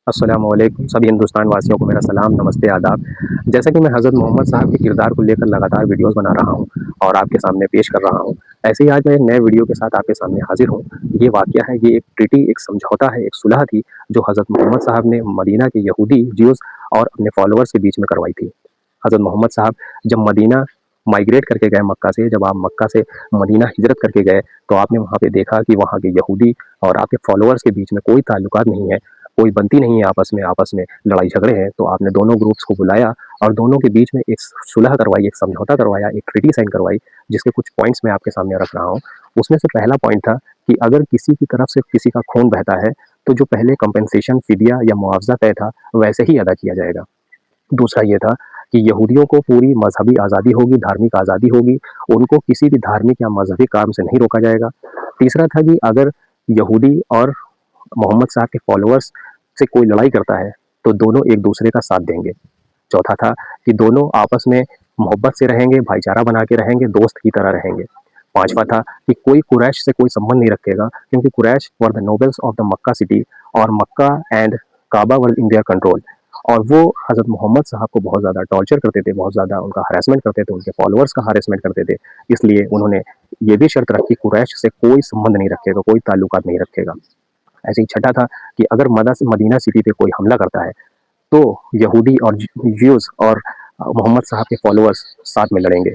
अस्सलाम वालेकुम सभी हिंदुस्तान वासियों को मेरा सलाम, नमस्ते, आदाब। जैसा कि मैं हज़रत मोहम्मद साहब के किरदार को लेकर लगातार वीडियोज़ बना रहा हूँ और आपके सामने पेश कर रहा हूँ, ऐसे ही आज मैं एक नए वीडियो के साथ आपके सामने हाज़िर हूँ। ये वाक़या है, ये एक ट्रीटी, एक समझौता है, एक सुलह थी, जो हज़रत मोहम्मद साहब ने मदीना के यहूदी, ज्यूज़ और अपने फॉलोअर्स के बीच में करवाई थी। हज़रत मोहम्मद साहब जब मदीना माइग्रेट करके गए मक्का से, जब आप मक्का से मदीना हिजरत करके गए, तो आपने वहाँ पे देखा कि वहाँ के यहूदी और आपके फॉलोअर्स के बीच में कोई ताल्लुकात नहीं है, कोई बनती नहीं है आपस में लड़ाई झगड़े हैं। तो आपने दोनों ग्रुप्स को बुलाया और दोनों के बीच में एक सुलह करवाई, एक समझौता करवाया, एक ट्रीटी साइन करवाई, जिसके कुछ पॉइंट्स मैं आपके सामने रख रहा हूँ। उसमें से पहला पॉइंट था कि अगर किसी की तरफ से किसी का खून बहता है, तो जो पहले कंपेंसेशन, फिदिया या मुआवजा तय था, वैसे ही अदा किया जाएगा। दूसरा ये था कि यहूदियों को पूरी मजहबी आज़ादी होगी, धार्मिक आज़ादी होगी, उनको किसी भी धार्मिक या मजहबी काम से नहीं रोका जाएगा। तीसरा था कि अगर यहूदी और मोहम्मद साहब के फॉलोअर्स से कोई लड़ाई करता है, तो दोनों एक दूसरे का साथ देंगे। चौथा था कि दोनों आपस में मोहब्बत से रहेंगे, भाईचारा बना के रहेंगे, दोस्त की तरह रहेंगे। पांचवा था कि कोई कुरैश से कोई संबंध नहीं रखेगा, क्योंकि Quraysh were the nobles of the Mecca city और Mecca and Kaaba were in their control. और वो हज़रत मोहम्मद साहब को बहुत ज़्यादा टॉर्चर करते थे, बहुत ज़्यादा उनका हरासमेंट करते थे, उनके फॉलोअर्स का हरासमेंट करते थे। इसलिए उन्होंने ये भी शर्त रखी, कुरैश से कोई संबंध नहीं रखेगा, कोई ताल्लुकात नहीं रखेगा। ऐसे ही छठा था कि अगर मदीना सिटी पे कोई हमला करता है, तो यहूदी और ज्यूज़ और मोहम्मद साहब के फॉलोअर्स साथ में लड़ेंगे।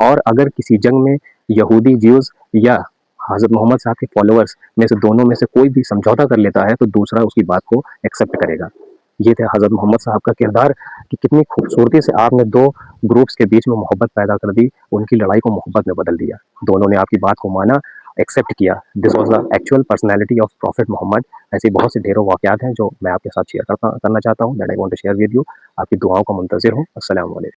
और अगर किसी जंग में यहूदी, ज्यूज़ या हज़रत मोहम्मद साहब के फॉलोअर्स में से दोनों में से कोई भी समझौता कर लेता है, तो दूसरा उसकी बात को एक्सेप्ट करेगा। ये थे हज़रत मोहम्मद साहब का किरदार कि कितनी खूबसूरती से आपने 2 ग्रुप्स के बीच में मोहब्बत पैदा कर दी, उनकी लड़ाई को मोहब्बत में बदल दिया। दोनों ने आपकी बात को माना, एक्सेप्ट किया। This was the actual personality of prophet Muhammad. ऐसे बहुत से ढेरों वाक़यात हैं जो मैं आपके साथ शेयर करना चाहता हूँ, that I want to share with you. आपकी दुआओं का मुंतज़िर हूँ। अस्सलाम वालेकुम।